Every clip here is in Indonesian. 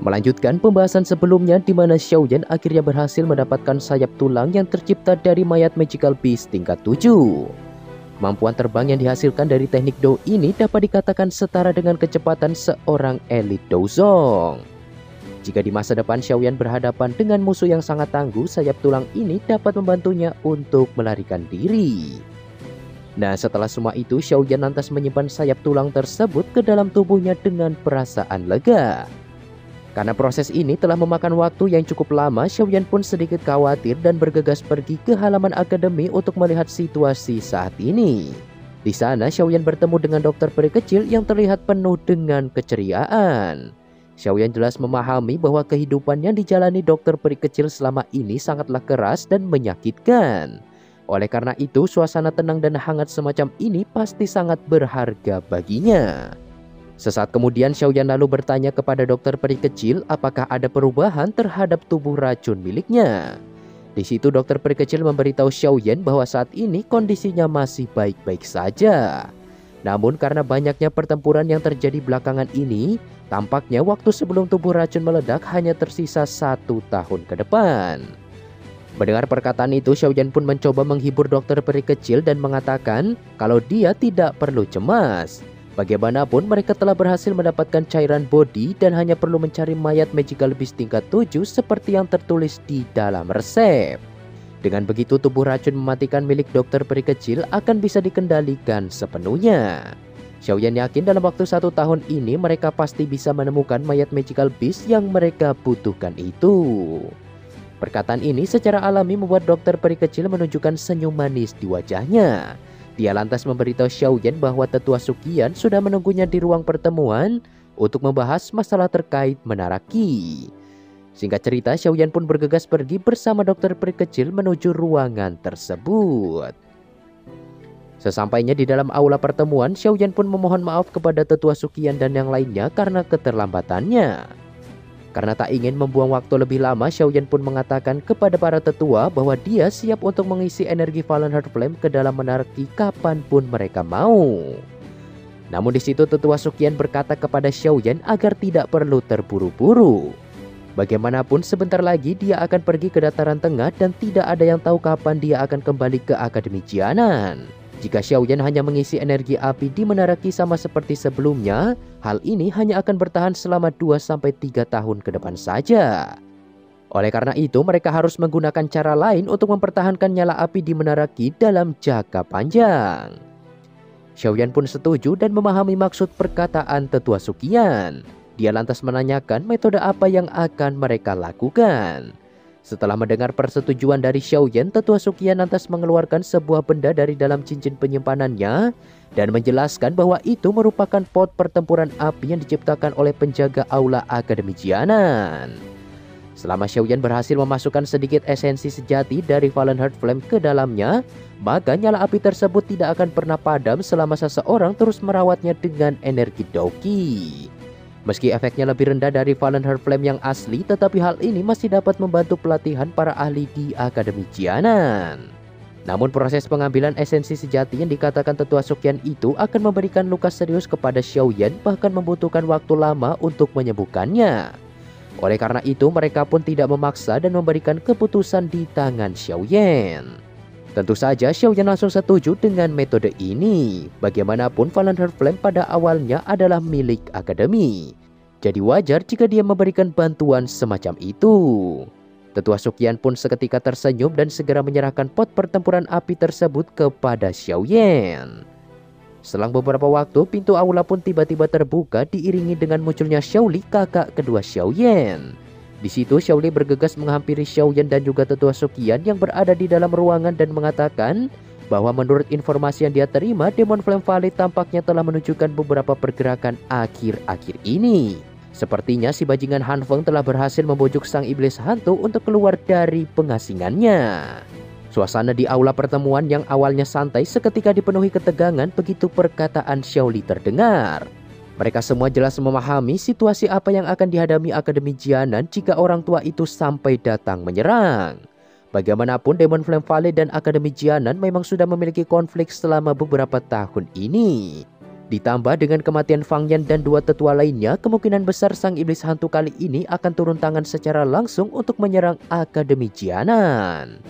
Melanjutkan pembahasan sebelumnya di mana Xiaoyan akhirnya berhasil mendapatkan sayap tulang yang tercipta dari mayat Magical Beast tingkat 7. Kemampuan terbang yang dihasilkan dari teknik Do ini dapat dikatakan setara dengan kecepatan seorang elit Douzong. Jika di masa depan Xiaoyan berhadapan dengan musuh yang sangat tangguh, sayap tulang ini dapat membantunya untuk melarikan diri. Nah, setelah semua itu, Xiaoyan lantas menyimpan sayap tulang tersebut ke dalam tubuhnya dengan perasaan lega. Karena proses ini telah memakan waktu yang cukup lama, Xiaoyan pun sedikit khawatir dan bergegas pergi ke halaman akademi untuk melihat situasi saat ini. Di sana, Xiaoyan bertemu dengan dokter peri kecil yang terlihat penuh dengan keceriaan. Xiaoyan jelas memahami bahwa kehidupan yang dijalani dokter peri kecil selama ini sangatlah keras dan menyakitkan. Oleh karena itu, suasana tenang dan hangat semacam ini pasti sangat berharga baginya. Sesaat kemudian Xiaoyan lalu bertanya kepada dokter peri kecil apakah ada perubahan terhadap tubuh racun miliknya. Di situ dokter peri kecil memberitahu Xiaoyan bahwa saat ini kondisinya masih baik-baik saja. Namun karena banyaknya pertempuran yang terjadi belakangan ini, tampaknya waktu sebelum tubuh racun meledak hanya tersisa 1 tahun ke depan. Mendengar perkataan itu, Xiaoyan pun mencoba menghibur dokter peri kecil dan mengatakan kalau dia tidak perlu cemas. Bagaimanapun mereka telah berhasil mendapatkan cairan body dan hanya perlu mencari mayat Magical Beast tingkat 7 seperti yang tertulis di dalam resep. Dengan begitu tubuh racun mematikan milik dokter peri kecil akan bisa dikendalikan sepenuhnya. Xiaoyan yakin dalam waktu 1 tahun ini mereka pasti bisa menemukan mayat Magical Beast yang mereka butuhkan itu. Perkataan ini secara alami membuat dokter peri kecil menunjukkan senyum manis di wajahnya. Dia lantas memberitahu Xiaoyan bahwa tetua Suqian sudah menunggunya di ruang pertemuan untuk membahas masalah terkait menara Qi. Singkat cerita, Xiaoyan pun bergegas pergi bersama dokter peri kecil menuju ruangan tersebut. Sesampainya di dalam aula pertemuan, Xiaoyan pun memohon maaf kepada tetua Suqian dan yang lainnya karena keterlambatannya. Karena tak ingin membuang waktu lebih lama, Xiaoyan pun mengatakan kepada para tetua bahwa dia siap untuk mengisi energi Fallen Heart Flame ke dalam menara Qi kapanpun mereka mau. Namun di situ tetua Suqian berkata kepada Xiaoyan agar tidak perlu terburu-buru. Bagaimanapun sebentar lagi dia akan pergi ke dataran tengah dan tidak ada yang tahu kapan dia akan kembali ke Akademi Jianan. Jika Xiaoyan hanya mengisi energi api di menara Qi sama seperti sebelumnya, hal ini hanya akan bertahan selama 2-3 tahun ke depan saja. Oleh karena itu, mereka harus menggunakan cara lain untuk mempertahankan nyala api di menara Qi dalam jangka panjang. Xiaoyan pun setuju dan memahami maksud perkataan tetua Suqian. Dia lantas menanyakan metode apa yang akan mereka lakukan. Setelah mendengar persetujuan dari Xiaoyan, tetua Suqian lantas mengeluarkan sebuah benda dari dalam cincin penyimpanannya dan menjelaskan bahwa itu merupakan pot pertempuran api yang diciptakan oleh penjaga aula Akademi Jianan. Selama Xiaoyan berhasil memasukkan sedikit esensi sejati dari Fallen Heart Flame ke dalamnya, maka nyala api tersebut tidak akan pernah padam selama seseorang terus merawatnya dengan energi Doqi. Meski efeknya lebih rendah dari Fallen Heart Flame yang asli, tetapi hal ini masih dapat membantu pelatihan para ahli di Akademi Jianan. Namun proses pengambilan esensi sejati yang dikatakan tetua Suqian itu akan memberikan luka serius kepada Xiaoyan, bahkan membutuhkan waktu lama untuk menyembuhkannya. Oleh karena itu mereka pun tidak memaksa dan memberikan keputusan di tangan Xiaoyan. Tentu saja Xiaoyan langsung setuju dengan metode ini. Bagaimanapun Fallen Heart Flame pada awalnya adalah milik Akademi. Jadi wajar jika dia memberikan bantuan semacam itu. Tetua Suqian pun seketika tersenyum dan segera menyerahkan pot pertempuran api tersebut kepada Xiaoyan. Selang beberapa waktu, pintu aula pun tiba-tiba terbuka diiringi dengan munculnya Xiaoli, kakak kedua Xiaoyan. Di situ Xiaoli bergegas menghampiri Xiaoyan dan juga tetua Suqian yang berada di dalam ruangan dan mengatakan bahwa menurut informasi yang dia terima, Demon Flame Valley tampaknya telah menunjukkan beberapa pergerakan akhir-akhir ini. Sepertinya si bajingan Han Feng telah berhasil membujuk sang iblis hantu untuk keluar dari pengasingannya. Suasana di aula pertemuan yang awalnya santai seketika dipenuhi ketegangan begitu perkataan Xiaoli terdengar. Mereka semua jelas memahami situasi apa yang akan dihadapi Akademi Jianan jika orang tua itu sampai datang menyerang. Bagaimanapun Demon Flame Valley dan Akademi Jianan memang sudah memiliki konflik selama beberapa tahun ini. Ditambah dengan kematian Fang Yan dan dua tetua lainnya, kemungkinan besar sang iblis hantu kali ini akan turun tangan secara langsung untuk menyerang Akademi Jianan.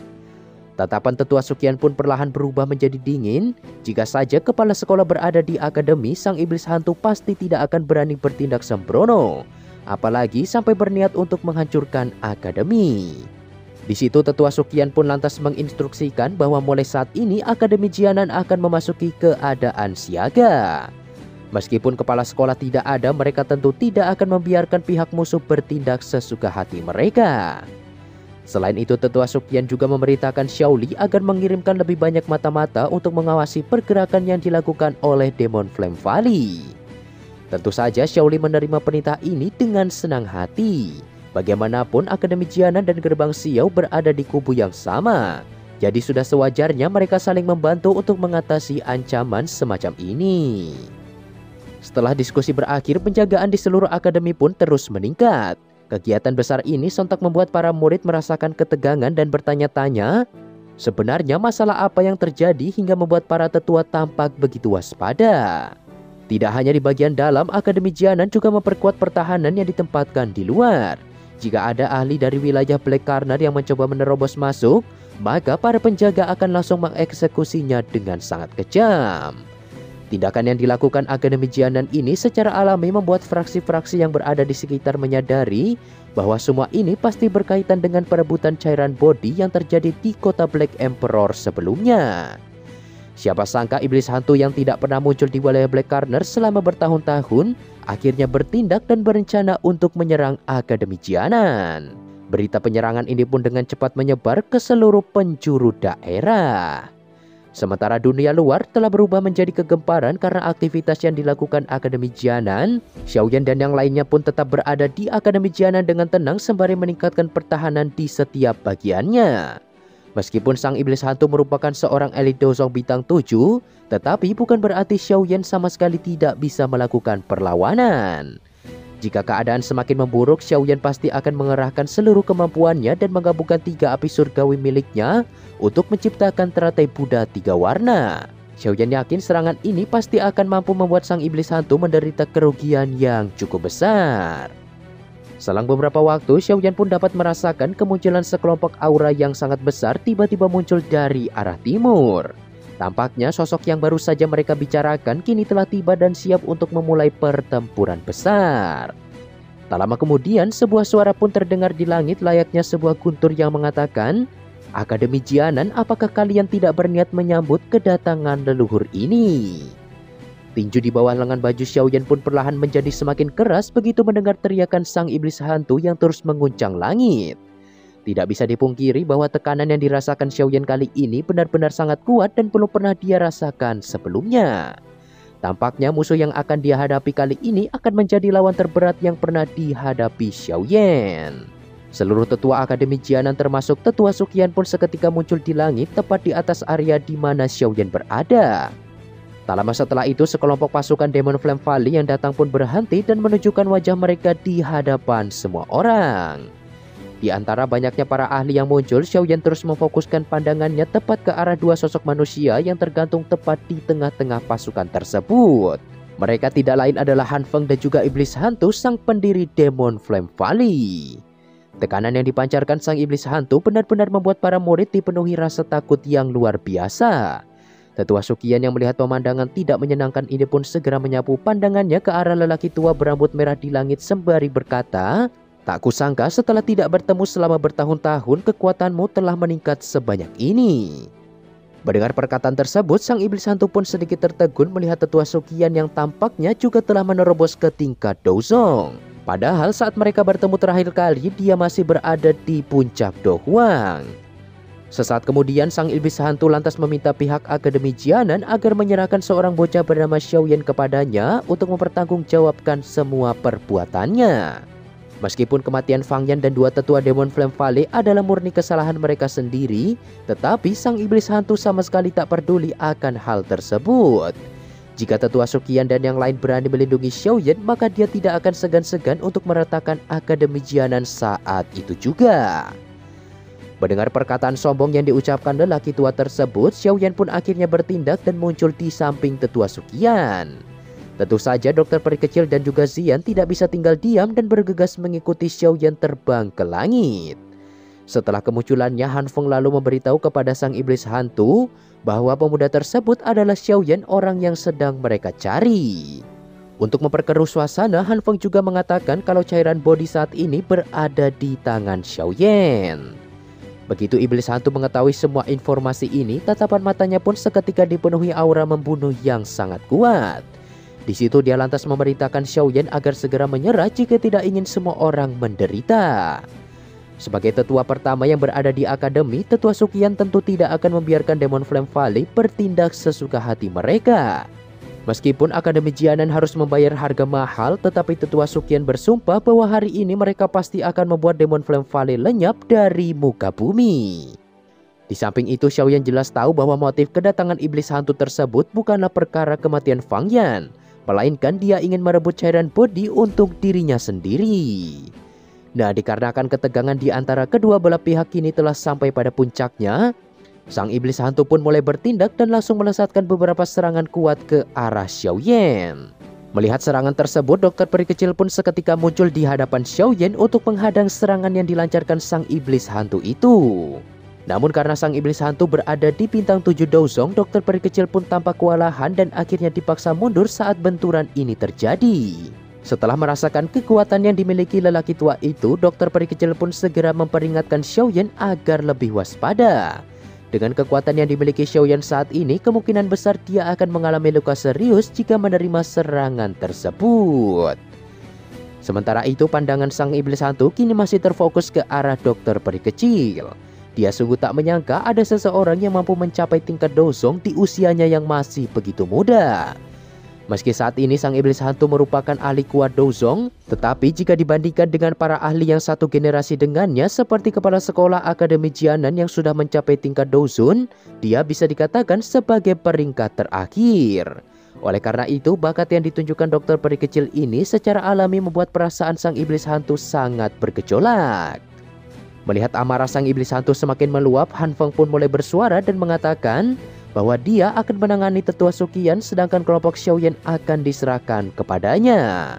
Tatapan tetua Sukian pun perlahan berubah menjadi dingin. Jika saja kepala sekolah berada di akademi, sang iblis hantu pasti tidak akan berani bertindak sembrono, apalagi sampai berniat untuk menghancurkan akademi. Di situ tetua Sukian pun lantas menginstruksikan bahwa mulai saat ini Akademi Jianan akan memasuki keadaan siaga. Meskipun kepala sekolah tidak ada, mereka tentu tidak akan membiarkan pihak musuh bertindak sesuka hati mereka. Selain itu, tetua Sukian juga memerintahkan Xiaoli agar mengirimkan lebih banyak mata-mata untuk mengawasi pergerakan yang dilakukan oleh Demon Flame Valley. Tentu saja Xiaoli menerima perintah ini dengan senang hati. Bagaimanapun Akademi Jianan dan Gerbang Xiao berada di kubu yang sama. Jadi sudah sewajarnya mereka saling membantu untuk mengatasi ancaman semacam ini. Setelah diskusi berakhir, penjagaan di seluruh akademi pun terus meningkat. Kegiatan besar ini sontak membuat para murid merasakan ketegangan dan bertanya-tanya, sebenarnya masalah apa yang terjadi hingga membuat para tetua tampak begitu waspada. Tidak hanya di bagian dalam, Akademi Jianan juga memperkuat pertahanan yang ditempatkan di luar. Jika ada ahli dari wilayah Black Corner yang mencoba menerobos masuk, maka para penjaga akan langsung mengeksekusinya dengan sangat kejam. Tindakan yang dilakukan Akademi Jianan ini secara alami membuat fraksi-fraksi yang berada di sekitar menyadari bahwa semua ini pasti berkaitan dengan perebutan cairan body yang terjadi di kota Black Emperor sebelumnya. Siapa sangka iblis hantu yang tidak pernah muncul di wilayah Black Corner selama bertahun-tahun akhirnya bertindak dan berencana untuk menyerang Akademi Jianan. Berita penyerangan ini pun dengan cepat menyebar ke seluruh penjuru daerah. Sementara dunia luar telah berubah menjadi kegemparan karena aktivitas yang dilakukan Akademi Jianan. Xiaoyan dan yang lainnya pun tetap berada di Akademi Jianan dengan tenang sembari meningkatkan pertahanan di setiap bagiannya. Meskipun sang iblis hantu merupakan seorang elit Dozong bintang 7, tetapi bukan berarti Xiaoyan sama sekali tidak bisa melakukan perlawanan. Jika keadaan semakin memburuk, Xiaoyan pasti akan mengerahkan seluruh kemampuannya dan menggabungkan 3 api surgawi miliknya untuk menciptakan teratai Buddha 3 warna. Xiaoyan yakin serangan ini pasti akan mampu membuat sang iblis hantu menderita kerugian yang cukup besar. Selang beberapa waktu, Xiaoyan pun dapat merasakan kemunculan sekelompok aura yang sangat besar tiba-tiba muncul dari arah timur. Tampaknya sosok yang baru saja mereka bicarakan kini telah tiba dan siap untuk memulai pertempuran besar. Tak lama kemudian, sebuah suara pun terdengar di langit layaknya sebuah guntur yang mengatakan, Akademi Jianan, apakah kalian tidak berniat menyambut kedatangan leluhur ini? Tinju di bawah lengan baju Xiaoyan pun perlahan menjadi semakin keras begitu mendengar teriakan sang iblis hantu yang terus menguncang langit. Tidak bisa dipungkiri bahwa tekanan yang dirasakan Xiaoyan kali ini benar-benar sangat kuat dan belum pernah dia rasakan sebelumnya. Tampaknya musuh yang akan dia hadapi kali ini akan menjadi lawan terberat yang pernah dihadapi Xiaoyan. Seluruh tetua Akademi Jianan termasuk tetua Sukian pun seketika muncul di langit tepat di atas area di mana Xiaoyan berada. Tak lama setelah itu, sekelompok pasukan Demon Flame Valley yang datang pun berhenti dan menunjukkan wajah mereka di hadapan semua orang. Di antara banyaknya para ahli yang muncul, Xiaoyan terus memfokuskan pandangannya tepat ke arah 2 sosok manusia yang tergantung tepat di tengah-tengah pasukan tersebut. Mereka tidak lain adalah Han Feng dan juga iblis hantu sang pendiri Demon Flame Valley. Tekanan yang dipancarkan sang iblis hantu benar-benar membuat para murid dipenuhi rasa takut yang luar biasa. Tetua Sukian yang melihat pemandangan tidak menyenangkan ini pun segera menyapu pandangannya ke arah lelaki tua berambut merah di langit sembari berkata, tak kusangka setelah tidak bertemu selama bertahun-tahun kekuatanmu telah meningkat sebanyak ini. Mendengar perkataan tersebut, sang iblis hantu pun sedikit tertegun melihat tetua Sukian yang tampaknya juga telah menerobos ke tingkat Dozong. Padahal saat mereka bertemu terakhir kali, dia masih berada di puncak Do Huang. Sesaat kemudian, sang iblis hantu lantas meminta pihak Akademi Jianan agar menyerahkan seorang bocah bernama Xiaoyan kepadanya untuk mempertanggungjawabkan semua perbuatannya. Meskipun kematian Fang Yan dan 2 tetua Demon Flame Valley adalah murni kesalahan mereka sendiri, tetapi sang iblis hantu sama sekali tak peduli akan hal tersebut. Jika tetua Sukian dan yang lain berani melindungi Xiaoyan, maka dia tidak akan segan-segan untuk meratakan Akademi Jianan saat itu juga. Mendengar perkataan sombong yang diucapkan lelaki tua tersebut, Xiaoyan pun akhirnya bertindak dan muncul di samping tetua Sukian. Tentu saja dokter peri kecil dan juga Xian tidak bisa tinggal diam dan bergegas mengikuti Xiaoyan terbang ke langit. Setelah kemunculannya, Han Feng lalu memberitahu kepada sang iblis hantu bahwa pemuda tersebut adalah Xiaoyan, orang yang sedang mereka cari. Untuk memperkeruh suasana, Han Feng juga mengatakan kalau cairan body saat ini berada di tangan Xiaoyan. Begitu iblis hantu mengetahui semua informasi ini, tatapan matanya pun seketika dipenuhi aura membunuh yang sangat kuat. Di situ dia lantas memerintahkan Xiaoyan agar segera menyerah jika tidak ingin semua orang menderita. Sebagai tetua pertama yang berada di akademi, Tetua Suqian tentu tidak akan membiarkan Demon Flame Valley bertindak sesuka hati mereka. Meskipun Akademi Jianan harus membayar harga mahal, tetapi Tetua Suqian bersumpah bahwa hari ini mereka pasti akan membuat Demon Flame Valley lenyap dari muka bumi. Di samping itu, Xiaoyan jelas tahu bahwa motif kedatangan iblis hantu tersebut bukanlah perkara kematian Fang Yan, melainkan dia ingin merebut cairan body untuk dirinya sendiri. Nah, dikarenakan ketegangan di antara kedua belah pihak kini telah sampai pada puncaknya, sang iblis hantu pun mulai bertindak dan langsung melesatkan beberapa serangan kuat ke arah Xiaoyan. Melihat serangan tersebut, dokter peri kecil pun seketika muncul di hadapan Xiaoyan untuk menghadang serangan yang dilancarkan sang iblis hantu itu. Namun karena sang iblis hantu berada di bintang 7 Dozong, dokter peri kecil pun tampak kewalahan dan akhirnya dipaksa mundur saat benturan ini terjadi. Setelah merasakan kekuatan yang dimiliki lelaki tua itu, dokter peri kecil pun segera memperingatkan Xiaoyan agar lebih waspada. Dengan kekuatan yang dimiliki Xiaoyan saat ini, kemungkinan besar dia akan mengalami luka serius jika menerima serangan tersebut. Sementara itu, pandangan sang iblis hantu kini masih terfokus ke arah dokter peri kecil. Dia sungguh tak menyangka ada seseorang yang mampu mencapai tingkat Dozong di usianya yang masih begitu muda. Meski saat ini sang iblis hantu merupakan ahli kuat Dozong, tetapi jika dibandingkan dengan para ahli yang satu generasi dengannya seperti kepala sekolah Akademi Jianan yang sudah mencapai tingkat Dozun, dia bisa dikatakan sebagai peringkat terakhir. Oleh karena itu, bakat yang ditunjukkan dokter peri kecil ini secara alami membuat perasaan sang iblis hantu sangat bergejolak. Melihat amarah sang iblis hantu semakin meluap, Han Feng pun mulai bersuara dan mengatakan bahwa dia akan menangani Tetua Suqian sedangkan kelompok Xiaoyan akan diserahkan kepadanya.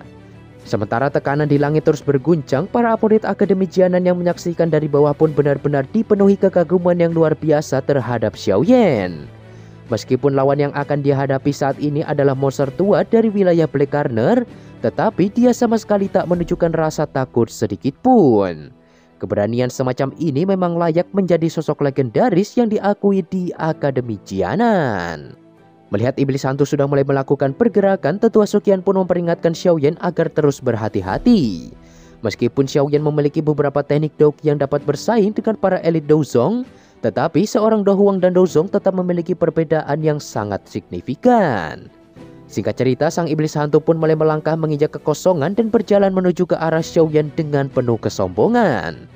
Sementara tekanan di langit terus berguncang, para murid Akademi Jianan yang menyaksikan dari bawah pun benar-benar dipenuhi kekaguman yang luar biasa terhadap Xiaoyan. Meskipun lawan yang akan dihadapi saat ini adalah monster tua dari wilayah Black Corner, tetapi dia sama sekali tak menunjukkan rasa takut sedikit pun. Keberanian semacam ini memang layak menjadi sosok legendaris yang diakui di Akademi Jianan. Melihat iblis hantu sudah mulai melakukan pergerakan, Tetua Suqian pun memperingatkan Xiaoyan agar terus berhati-hati. Meskipun Xiaoyan memiliki beberapa teknik Doug yang dapat bersaing dengan para elit Dozong, tetapi seorang Do Huang dan Dozong tetap memiliki perbedaan yang sangat signifikan. Singkat cerita, sang iblis hantu pun mulai melangkah menginjak kekosongan dan berjalan menuju ke arah Xiaoyan dengan penuh kesombongan.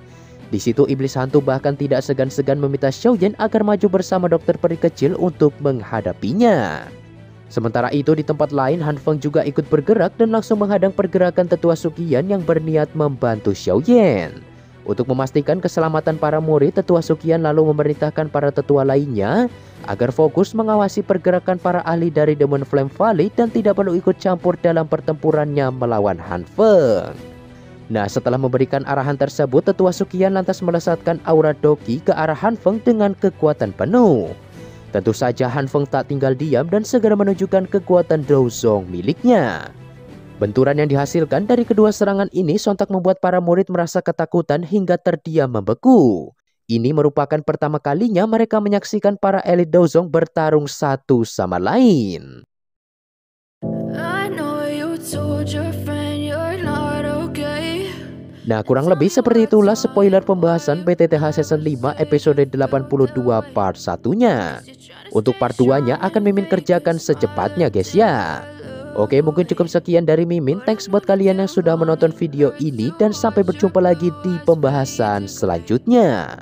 Di situ iblis hantu bahkan tidak segan-segan meminta Xiaoyan agar maju bersama dokter peri kecil untuk menghadapinya. Sementara itu di tempat lain, Han Feng juga ikut bergerak dan langsung menghadang pergerakan Tetua Suqian yang berniat membantu Xiaoyan. Untuk memastikan keselamatan para murid, Tetua Suqian lalu memerintahkan para tetua lainnya agar fokus mengawasi pergerakan para ahli dari Demon Flame Valley dan tidak perlu ikut campur dalam pertempurannya melawan Han Feng. Nah, setelah memberikan arahan tersebut, Tetua Suqian lantas melesatkan aura Doki ke arah Han Feng dengan kekuatan penuh. Tentu saja Han Feng tak tinggal diam dan segera menunjukkan kekuatan Dozong miliknya. Benturan yang dihasilkan dari kedua serangan ini sontak membuat para murid merasa ketakutan hingga terdiam membeku. Ini merupakan pertama kalinya mereka menyaksikan para elit Dozong bertarung satu sama lain. Nah, kurang lebih seperti itulah spoiler pembahasan PTTH Season 5 episode 82 part 1-nya. Untuk part 2-nya akan Mimin kerjakan secepatnya guys ya. Oke, mungkin cukup sekian dari Mimin. Thanks buat kalian yang sudah menonton video ini dan sampai berjumpa lagi di pembahasan selanjutnya.